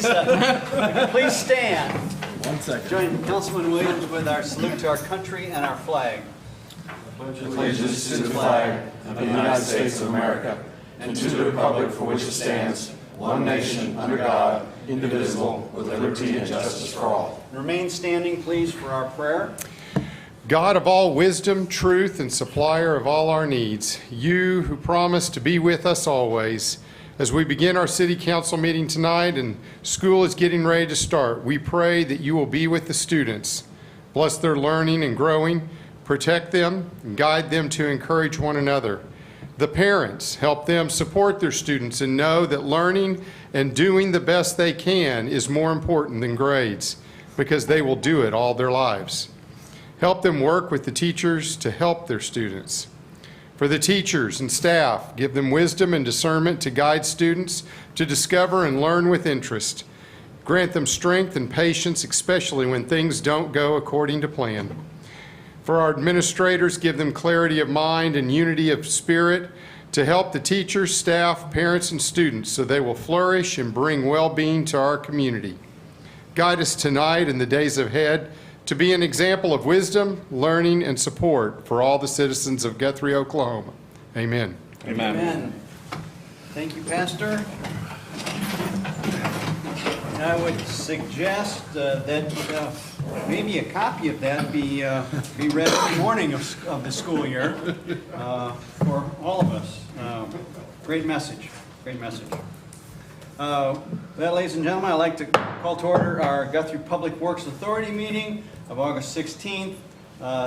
please stand. 1 second. Join Councilman Williams with our salute to our country and our flag. Allegiance to the flag of the United States of America and to the republic for which it stands, one nation, under God, indivisible, with liberty and justice for all. Remain standing, please, for our prayer. God of all wisdom, truth, and supplier of all our needs, you who promise to be with us always, as we begin our city council meeting tonight and school is getting ready to start, we pray that you will be with the students. Bless their learning and growing, protect them, and guide them to encourage one another. The parents, help them support their students and know that learning and doing the best they can is more important than grades, because they will do it all their lives. Help them work with the teachers to help their students. For the teachers and staff, give them wisdom and discernment to guide students to discover and learn with interest. Grant them strength and patience, especially when things don't go according to plan. For our administrators, give them clarity of mind and unity of spirit to help the teachers, staff, parents, and students so they will flourish and bring well-being to our community. Guide us tonight and the days ahead to be an example of wisdom, learning, and support for all the citizens of Guthrie, Oklahoma. Amen. Amen. Amen. Thank you, Pastor. And I would suggest that maybe a copy of that be read every morning of the school year for all of us. Great message. Great message. With that, ladies and gentlemen, I'd like to call to order our Guthrie Public Works Authority meeting of August 16th.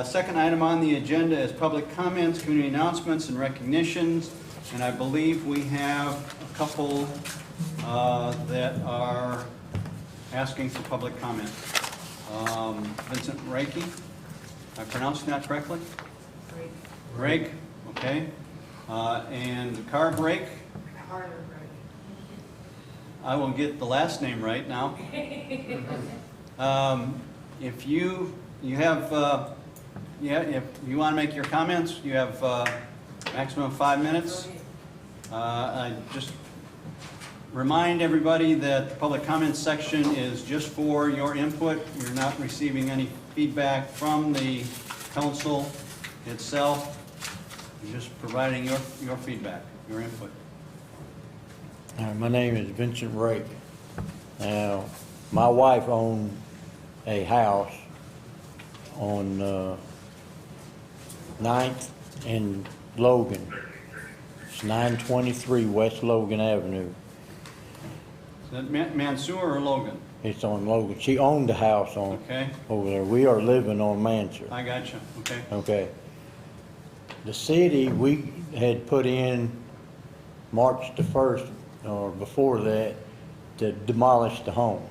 Second item on the agenda is public comments, community announcements, and recognitions. And I believe we have a couple that are asking for public comment. Vincent Reiki, am I pronouncing that correctly? Rake, okay. And Car Brake. I will get the last name right now. If you have, if you want to make your comments, you have maximum 5 minutes. I just remind everybody that the public comments section is just for your input. You're not receiving any feedback from the council itself. You're just providing your feedback, your input. My name is Vincent Rake. Now, my wife owned a house on 9th and Logan. It's 923 West Logan Avenue. Is that Mansour or Logan? It's on Logan. She owned the house on over there. We are living on Mansour. I got you. Okay. Okay. The city, we had put in March the 1st, or before that, to demolish the home.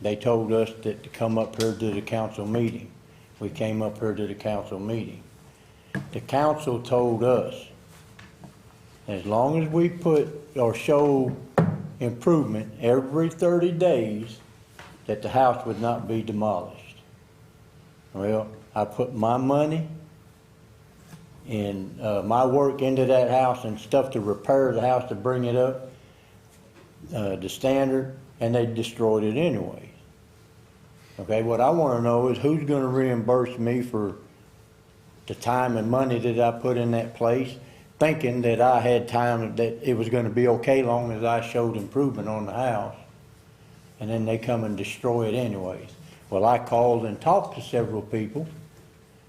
They told us that to come up here to the council meeting. We came up here to the council meeting. The council told us, as long as we put or show improvement every 30 days, that the house would not be demolished. Well, I put my money and my work into that house and stuff to repair the house, to bring it up the standard, and they destroyed it anyway. Okay, what I want to know is who's going to reimburse me for the time and money that I put in that place, thinking that I had time, that it was going to be okay long as I showed improvement on the house, and then they come and destroy it anyways. Well, I called and talked to several people,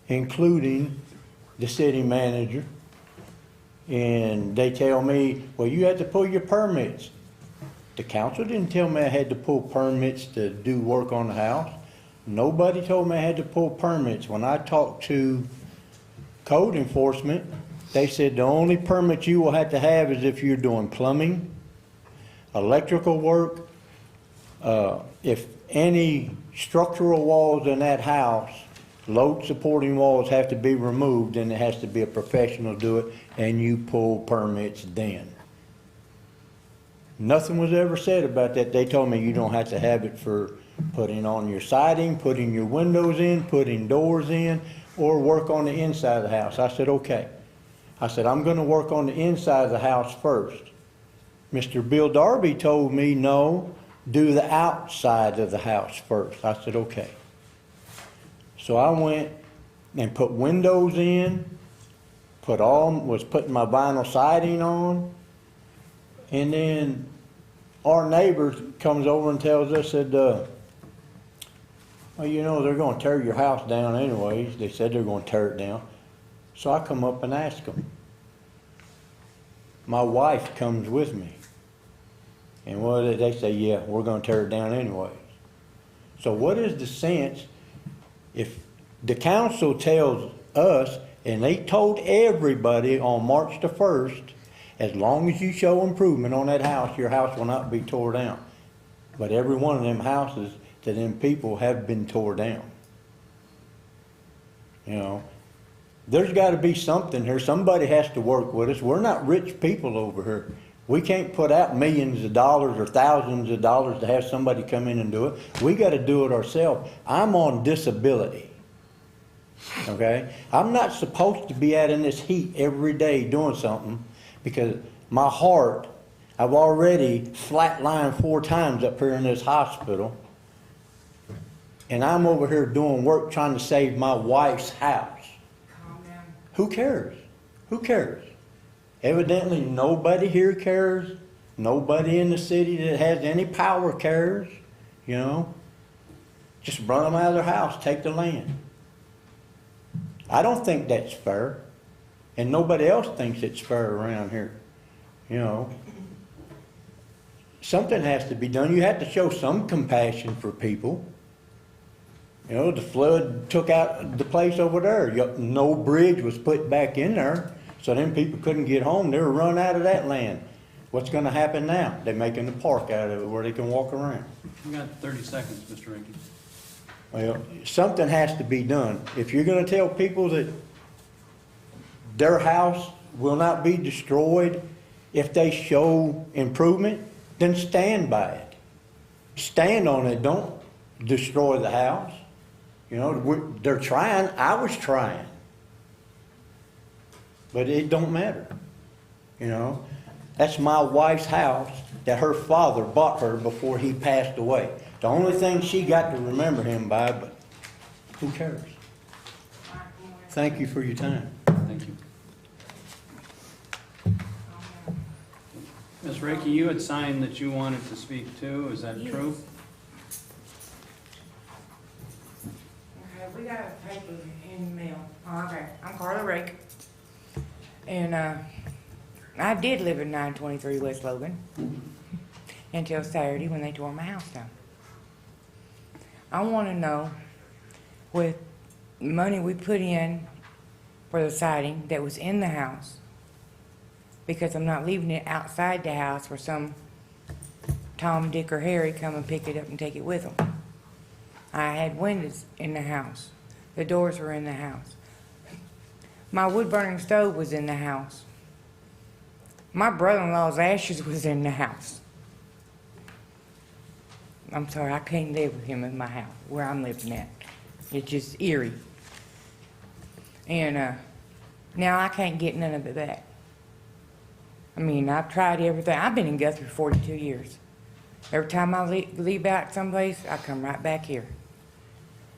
including the city manager, and they tell me, well, you had to pull your permits. The council didn't tell me I had to pull permits to do work on the house. Nobody told me I had to pull permits. When I talked to code enforcement, they said the only permit you will have to have is if you're doing plumbing, electrical work, if any structural walls in that house, load supporting walls have to be removed, then it has to be a professional do it, and you pull permits then. Nothing was ever said about that. They told me you don't have to have it for putting on your siding, putting your windows in, putting doors in, or work on the inside of the house. I said, okay. I said, I'm going to work on the inside of the house first. Mr. Bill Darby told me, no, do the outside of the house first. I said, okay. So I went and put windows in, was putting my vinyl siding on, and then our neighbor comes over and tells us that, well, you know, they're gonna tear your house down anyways. They said they're gonna tear it down. So I come up and ask them. My wife comes with me. And what did they say? Yeah, we're gonna tear it down anyways. So what is the sense if the council tells us, and they told everybody on March the 1st, as long as you show improvement on that house, your house will not be tore down. But every one of them houses to them people have been tore down. You know, there's got to be something here. Somebody has to work with us. We're not rich people over here. We can't put out millions of dollars or thousands of dollars to have somebody come in and do it. We got to do it ourselves. I'm on disability. Okay? I'm not supposed to be out in this heat every day doing something because my heart, I've already flatlined 4 times up here in this hospital. And I'm over here doing work trying to save my wife's house. Who cares? Who cares? Evidently nobody here cares. Nobody in the city that has any power cares. You know? Just run them out of their house, take the land. I don't think that's fair. And nobody else thinks it's fair around here. You know? Something has to be done. You have to show some compassion for people. You know, the flood took out the place over there. No bridge was put back in there, so then people couldn't get home. They were run out of that land. What's going to happen now? They're making a park out of it where they can walk around. You got 30 seconds, Mr. Rinky. Well, something has to be done. If you're going to tell people that their house will not be destroyed if they show improvement, then stand by it. Stand on it. Don't destroy the house. You know, they're trying. I was trying. But it don't matter. You know, that's my wife's house that her father bought her before he passed away. The only thing she got to remember him by, but who cares? Thank you for your time. Thank you. Ms. Reiki, you had signed that you wanted to speak too. Is that true? Okay, we got a paper in the mail. Oh, okay, I'm Carla Rake. And I did live in 923 West Logan until Saturday when they tore my house down. I want to know, with money we put in for the siding that was in the house, because I'm not leaving it outside the house where some Tom, Dick, or Harry come and pick it up and take it with them. I had windows in the house. The doors were in the house. My wood-burning stove was in the house. My brother-in-law's ashes was in the house. I'm sorry, I can't live with him in my house, where I'm living at. It's just eerie. And now I can't get none of it back. I mean, I've tried everything. I've been in Guthrie for 42 years. Every time I leave out someplace, I come right back here.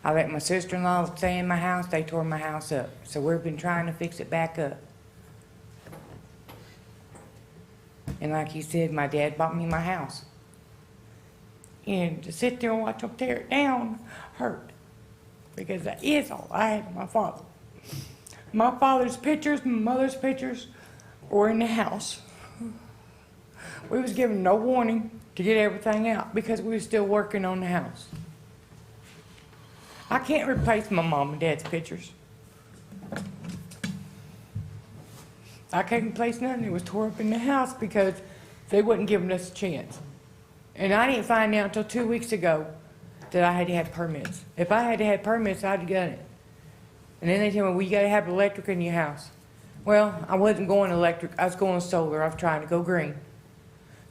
I let my sister-in-law stay in my house. They tore my house up. So we've been trying to fix it back up. And like you said, my dad bought me my house. And to sit there and watch them tear it down hurt. Because that is all I had of my father. My father's pictures, my mother's pictures were in the house. We was given no warning to get everything out because we were still working on the house. I can't replace my mom and dad's pictures. I can't replace nothing. It was tore up in the house because they wasn't giving us a chance. And I didn't find out until 2 weeks ago that I had to have permits. If I had to have permits, I'd have done it. And then they tell me, well, you got to have electric in your house. Well, I wasn't going electric. I was going solar. I was trying to go green.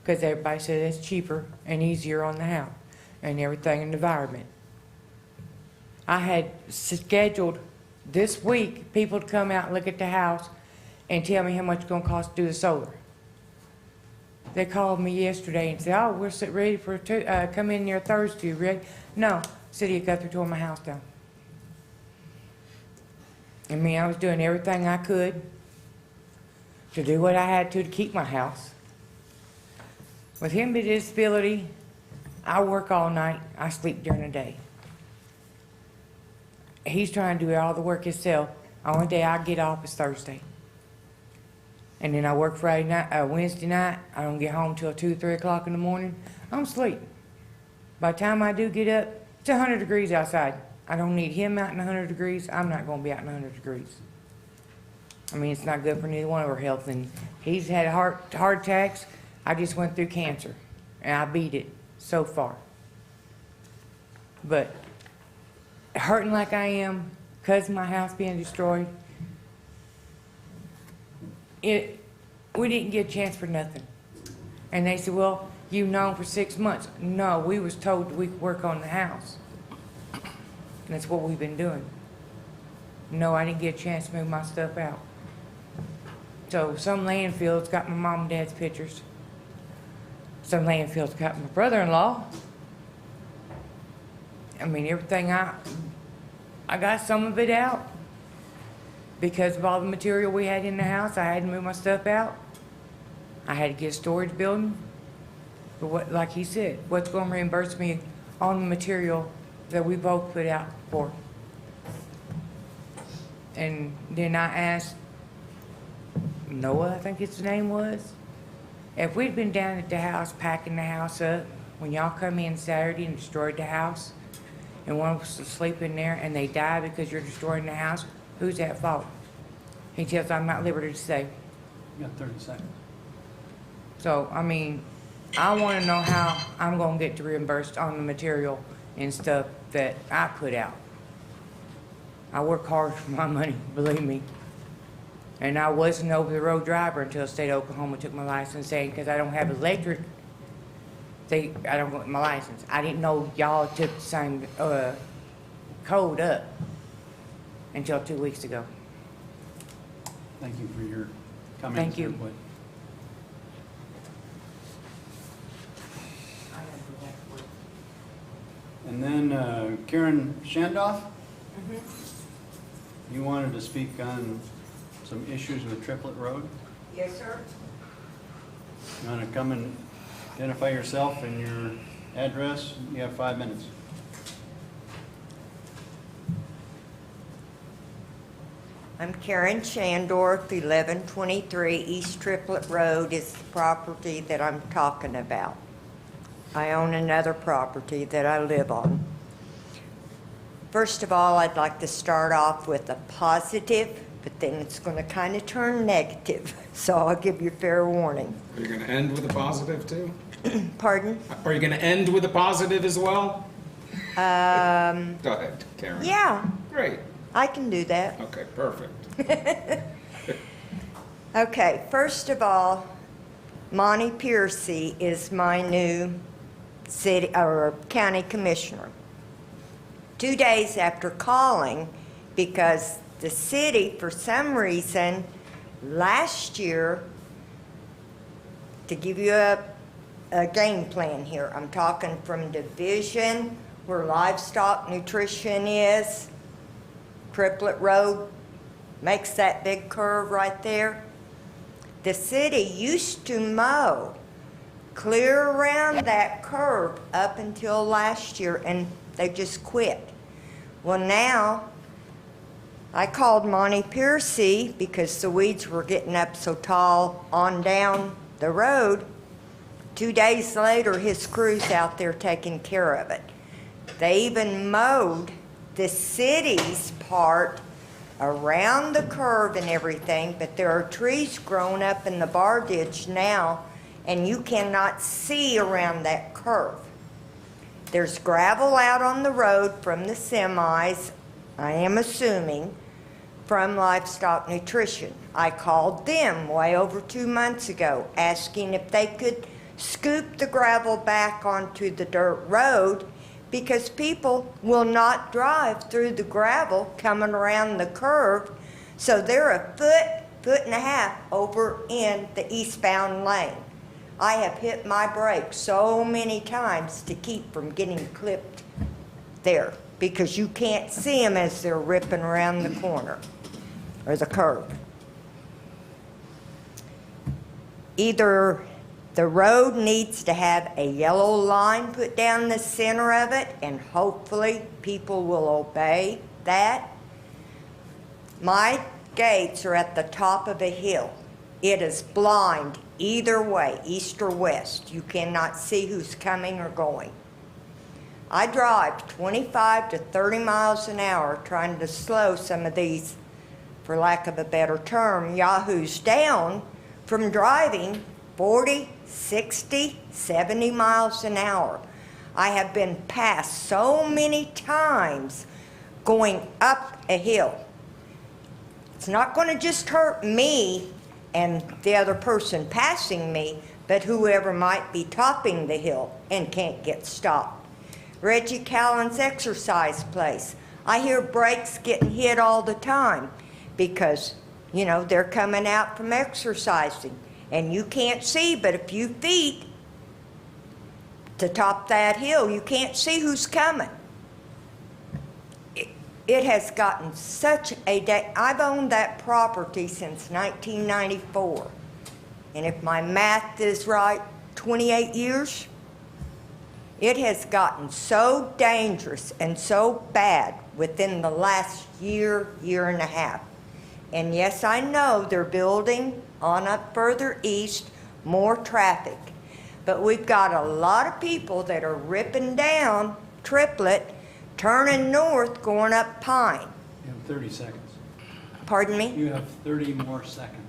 Because everybody said it's cheaper and easier on the house and everything in the environment. I had scheduled this week people to come out and look at the house and tell me how much it's going to cost to do the solar. They called me yesterday and said, oh, we're ready for, come in there Thursday, ready? No, City of Guthrie tore my house down. I mean, I was doing everything I could to do what I had to keep my house. With him with disability, I work all night, I sleep during the day. He's trying to do all the work himself. Only day I get off is Thursday. And then I work Friday night, Wednesday night. I don't get home till 2, 3 o'clock in the morning. I'm asleep. By the time I do get up, it's 100 degrees outside. I don't need him out in 100 degrees. I'm not going to be out in 100 degrees. I mean, it's not good for neither one of our health. And he's had heart attacks. I just went through cancer, and I beat it so far. But hurting like I am, because of my house being destroyed, we didn't get a chance for nothing. And they said, well, you've known for 6 months. No, we was told we could work on the house. And that's what we've been doing. No, I didn't get a chance to move my stuff out. So some landfills got my mom and dad's pictures. Some landfills got my brother-in-law. I mean, everything I got some of it out. Because of all the material we had in the house, I had to move my stuff out. I had to get a storage building. But what, like he said, what's going to reimburse me on the material that we both put out for? And then I asked Noah, I think his name was, if we'd been down at the house packing the house up when y'all come in Saturday and destroyed the house, and one was asleep in there and they died because you're destroying the house, who's at fault? He tells I'm not at liberty to say. You got 30 seconds. So, I mean, I want to know how I'm going to get reimbursed on the material and stuff that I put out. I work hard for my money, believe me. And I wasn't an over-the-road driver until the state of Oklahoma took my license, saying because I don't have electric, I don't get my license. I didn't know y'all took the same code up until 2 weeks ago. Thank you for your comments. Thank you. and input. And then Karen Shandoff? You wanted to speak on some issues with Triplet Road? Yes, sir. You want to come and identify yourself and your address? You have 5 minutes. I'm Karen Shandorf, 1123 East Triplet Road is the property that I'm talking about. I own another property that I live on. First of all, I'd like to start off with a positive, but then it's going to kind of turn negative, so I'll give you fair warning. Are you going to end with a positive too? Pardon? Are you going to end with a positive as well? Go ahead, Karen. Yeah, Great. I can do that. Okay, perfect. Okay, first of all, Monty Piercy is my new city or county commissioner. 2 days after calling, because the city, for some reason, last year, to give you a game plan here, I'm talking from division where livestock nutrition is, Triplet Road makes that big curve right there. The city used to mow clear around that curve up until last year, and they just quit. Well, now, I called Monty Piercy because the weeds were getting up so tall on down the road. 2 days later, his crew's out there taking care of it. They even mowed the city's part around the curve and everything, but there are trees growing up in the bar ditch now, and you cannot see around that curve. There's gravel out on the road from the semis, I am assuming, from Livestock Nutrition. I called them way over 2 months ago, asking if they could scoop the gravel back onto the dirt road, because people will not drive through the gravel coming around the curve, so they're a foot and a half over in the eastbound lane. I have hit my brakes so many times to keep from getting clipped there because you can't see them as they're ripping around the corner or the curb. Either the road needs to have a yellow line put down the center of it, and hopefully people will obey that. My gates are at the top of a hill. It is blind either way, east or west. You cannot see who's coming or going. I drive 25 to 30 miles an hour trying to slow some of these, for lack of a better term, yahoos down from driving 40, 60, 70 miles an hour. I have been passed so many times going up a hill. It's not going to just hurt me and the other person passing me, but whoever might be topping the hill and can't get stopped. Reggie Callen's exercise place. I hear brakes getting hit all the time because, you know, they're coming out from exercising and you can't see but a few feet to top that hill. You can't see who's coming. It has gotten such a day. I've owned that property since 1994. And if my math is right, 28 years. It has gotten so dangerous and so bad within the last year, year and a half. And yes, I know they're building on up further east, more traffic. But we've got a lot of people that are ripping down Triplet, turning north, going up Pine. You have 30 seconds. Pardon me? You have 30 more seconds.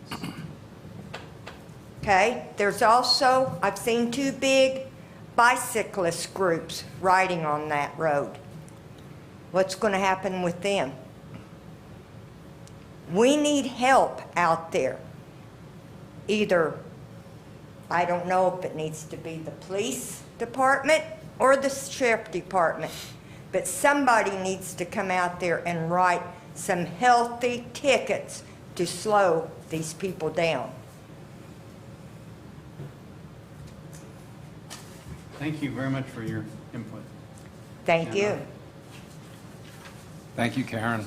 Okay, there's also, I've seen two big bicyclist groups riding on that road. What's going to happen with them? We need help out there. Either, I don't know if it needs to be the police department or the sheriff department, but somebody needs to come out there and write some healthy tickets to slow these people down. Thank you very much for your input. Thank you. Thank you, Karen.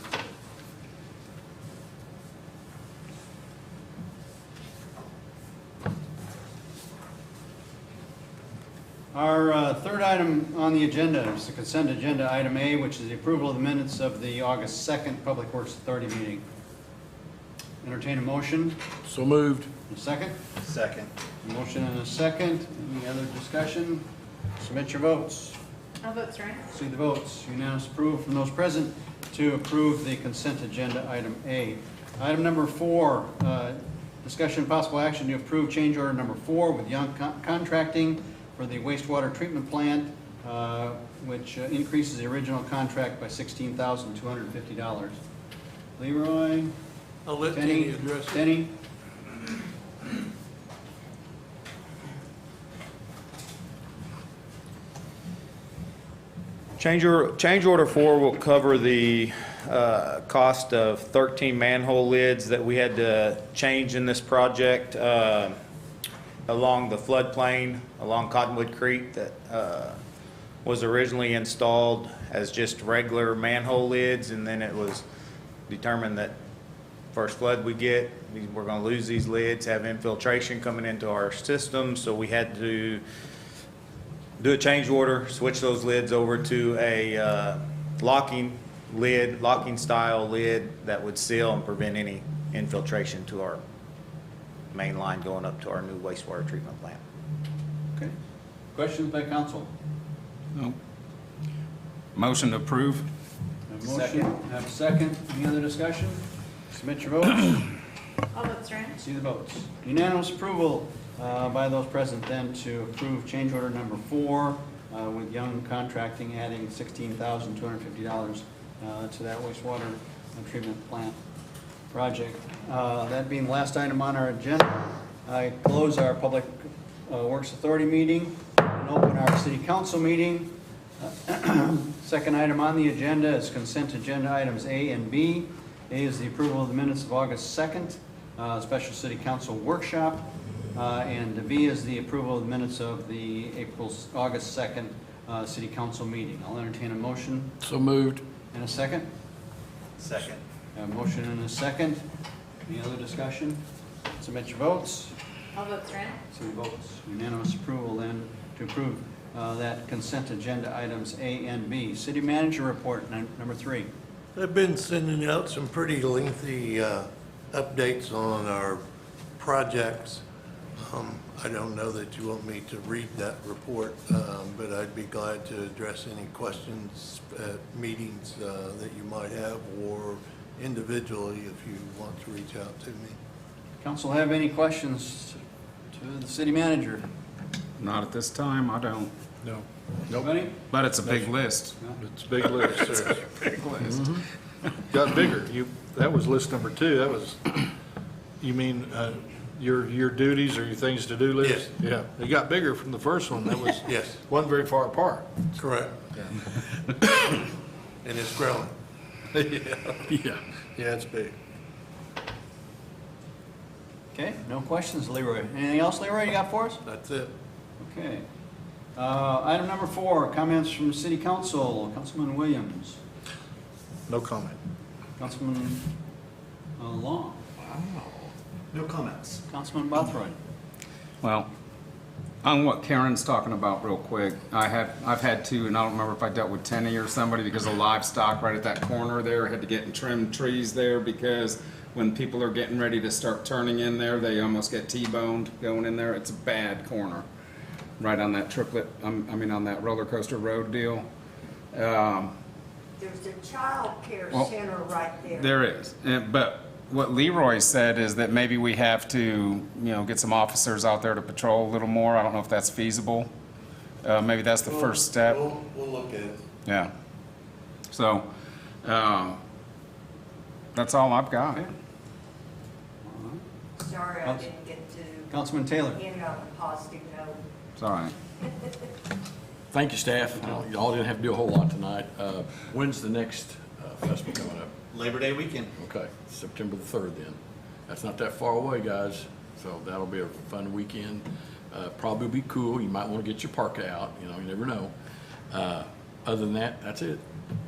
Our third item on the agenda is the consent agenda, item A, which is the approval of the minutes of the August 2nd Public Works Authority meeting. Entertain a motion. So moved. A second? Second. A motion and a second. Any other discussion? Submit your votes. I'll vote strong. See the votes. Unanimous approval from those present to approve the consent agenda, item A. Item number 4, discussion and possible action to approve change order number 4 with Young Contracting for the wastewater treatment plant, which increases the original contract by $16,250. Leroy? I'll let Tenny address it. Tenny? Change order 4 will cover the cost of 13 manhole lids that we had to change in this project along the floodplain, along Cottonwood Creek, that was originally installed as just regular manhole lids, and then it was determined that first flood we get, we're going to lose these lids, have infiltration coming into our system, so we had to do a change order, switch those lids over to a locking style lid that would seal and prevent any infiltration to our main line going up to our new wastewater treatment plant. Okay. Questions by council? No. Motion to approve. Have a motion, have a second. Any other discussion? Submit your votes. I'll vote strong. See the votes. Unanimous approval by those present then to approve change order number 4 with Young Contracting adding $16,250 to that wastewater treatment plant project. That being the last item on our agenda, I close our Public Works Authority meeting and open our City Council meeting. Second item on the agenda is consent agenda items A and B. A is the approval of the minutes of August 2nd, special City Council workshop. And V is the approval of the minutes of the August 2nd city council meeting. I'll entertain a motion So moved. and a second. Second. A motion and a second. Any other discussion? Submit your votes. All votes are in. City votes. Unanimous approval then to approve that consent agenda items A and B. City manager report, number 3. I've been sending out some pretty lengthy updates on our projects. I don't know that you want me to read that report, but I'd be glad to address any questions at meetings that you might have, or individually if you want to reach out to me. Council have any questions to the city manager? Not at this time, I don't. No. Anybody? But it's a big list. It's a big list, sir. Big list. Got bigger. That was list number 2. That was, you mean, your duties or your things to do list? Yes. Yeah. It got bigger from the first one. That was, Yes, wasn't very far apart. correct. And it's growing. Yeah. Yeah, it's big. Okay, no questions, Leroy. Anything else, Leroy, you got for us? That's it. Okay. Item number 4, comments from city council. Councilman Williams. No comment. Councilman Long. No comments. Councilman Guthrie. Well, on what Karen's talking about real quick, I've had to, and I don't remember if I dealt with Tenny or somebody because of livestock right at that corner there. Had to get and trim trees there because when people are getting ready to start turning in there, they almost get T-boned going in there. It's a bad corner, right on that triplet, on that roller coaster road deal. There's a child care Well, center right there. There is, but what Leroy said is that maybe we have to, get some officers out there to patrol a little more. I don't know if that's feasible. Maybe that's the first step. We'll look at it. Yeah. So, that's all I've got. Okay. Sorry, I didn't get to Councilman Taylor. end on a positive note. It's all right. Thank you, staff. Y'all didn't have to do a whole lot tonight. When's the next festival coming up? Labor Day weekend. Okay, September the 3rd then. That's not that far away, guys, so that'll be a fun weekend. Probably be cool. You might want to get your parka out, you never know. Other than that, that's it.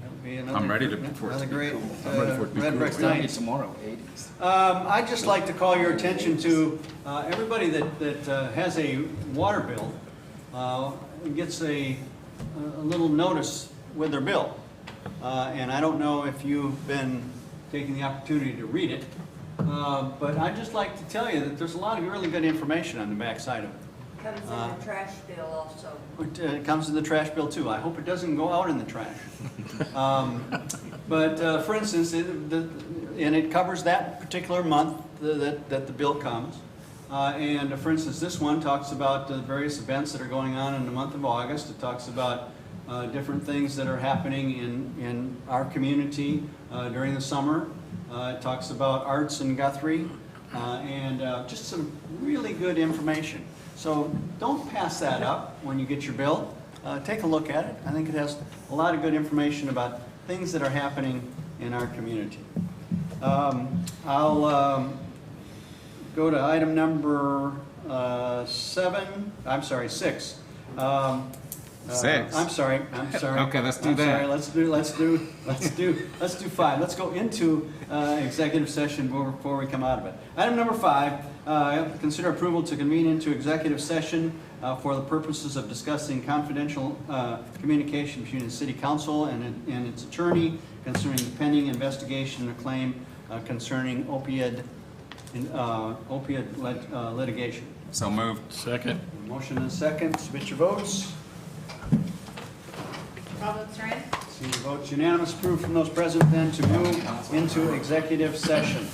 That'll be another I'm ready great- for it to Another be great cool. I'm ready for it to be Red cool. Brick night. tomorrow, 80s. I'd just like to call your attention to everybody that has a water bill gets a little notice with their bill. And I don't know if you've been taking the opportunity to read it, but I'd just like to tell you that there's a lot of really good information on the back side of it. Comes in the trash bill also. It comes in the trash bill too. I hope it doesn't go out in the trash. But for instance, it covers that particular month that the bill comes. And for instance, this one talks about the various events that are going on in the month of August. It talks about different things that are happening in our community during the summer. It talks about arts in Guthrie and just some really good information. So don't pass that up when you get your bill. Take a look at it. I think it has a lot of good information about things that are happening in our community. I'll go to item number 6. 6? I'm sorry. Okay, let's do I'm that. sorry, let's do 5. Let's go into executive session before we come out of it. Item number 5, consider approval to convene into executive session for the purposes of discussing confidential communication between the city council and its attorney concerning the pending investigation of claim concerning opioid litigation. So moved. Second. Motion and a second. Submit your votes. All votes are in. See the votes unanimous. Approved from those present then to move into executive session.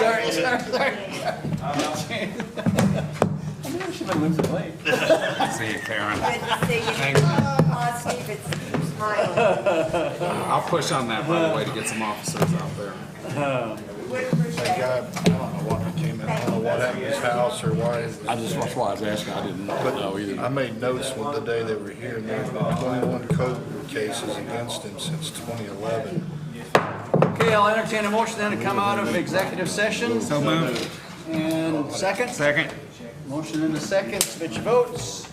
Sorry. I knew I should have moved late. See you, Karen. Good to see you. Aw, Steve, it's smiling. I'll push on that, by the way, to get some officers out there. Would appreciate it. I don't know what became, I don't know what happened to his house or why. That's why I was asking, I didn't know either. I made notes the day they were here, and there have been 21 code cases against him since 2011. Okay, I'll entertain a motion then to come out of executive session. So moved. And second? Second. Motion and a second, submit your votes.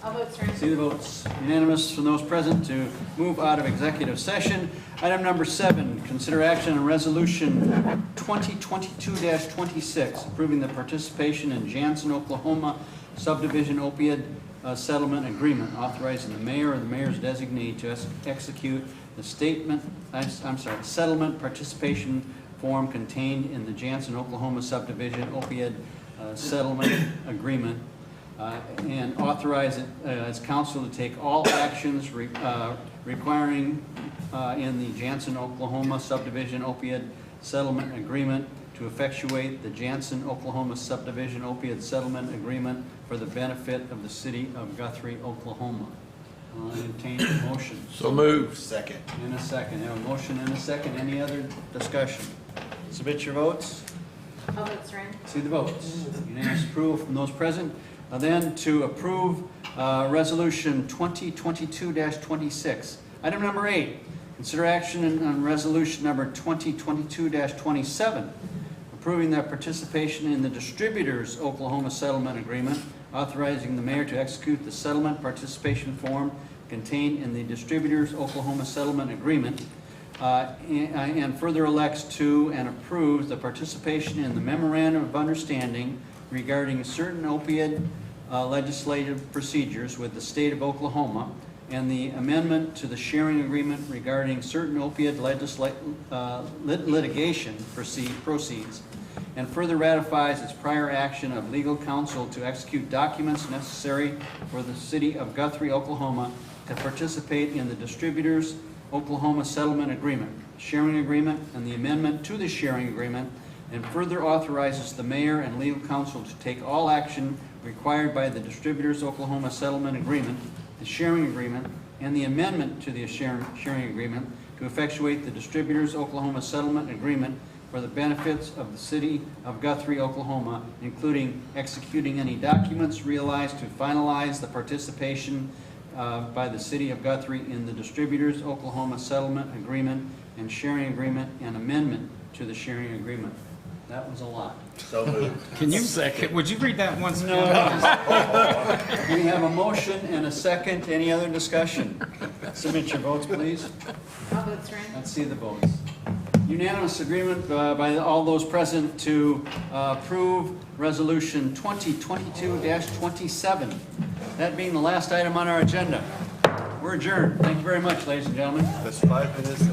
All votes are in. See the votes. Unanimous from those present to move out of executive session. Item number 7, consider action on resolution 2022-26, approving the participation in Jansen, Oklahoma subdivision opioid settlement agreement, authorizing the mayor or the mayor's designee to execute the settlement participation form contained in the Jansen, Oklahoma subdivision opioid settlement agreement, and authorize it as council to take all actions requiring in the Jansen, Oklahoma subdivision opioid settlement agreement to effectuate the Jansen, Oklahoma subdivision opioid settlement agreement for the benefit of the city of Guthrie, Oklahoma. I'll entertain a motion. So moved. Second. In a second. Have a motion and a second. Any other discussion? Submit your votes. All votes are in. See the votes. Unanimous approval from those present. Then to approve resolution 2022-26. Item number 8, consider action on resolution number 2022-27, approving the participation in the Distributors Oklahoma Settlement Agreement, authorizing the mayor to execute the settlement participation form contained in the Distributors Oklahoma Settlement Agreement, and further elects to and approves the participation in the Memorandum of Understanding regarding certain opioid legislative procedures with the state of Oklahoma, and the amendment to the sharing agreement regarding certain opioid litigation proceeds, and further ratifies its prior action of legal counsel to execute documents necessary for the city of Guthrie, Oklahoma to participate in the Distributors Oklahoma Settlement Agreement, sharing agreement, and the amendment to the sharing agreement, and further authorizes the mayor and legal counsel to take all action required by the Distributors Oklahoma Settlement Agreement, the sharing agreement, and the amendment to the sharing agreement to effectuate the Distributors Oklahoma Settlement Agreement for the benefits of the city of Guthrie, Oklahoma, including executing any documents realized to finalize the participation by the city of Guthrie in the Distributors Oklahoma Settlement Agreement and sharing agreement and amendment to the sharing agreement. That was a lot. So moved. Can you, would you read that once again? We have a motion and a second. Any other discussion? Submit your votes, please. All votes are in. Let's see the votes. Unanimous agreement by all those present to approve resolution 2022-27. That being the last item on our agenda. We're adjourned. Thank you very much, ladies and gentlemen. That's 5 minutes.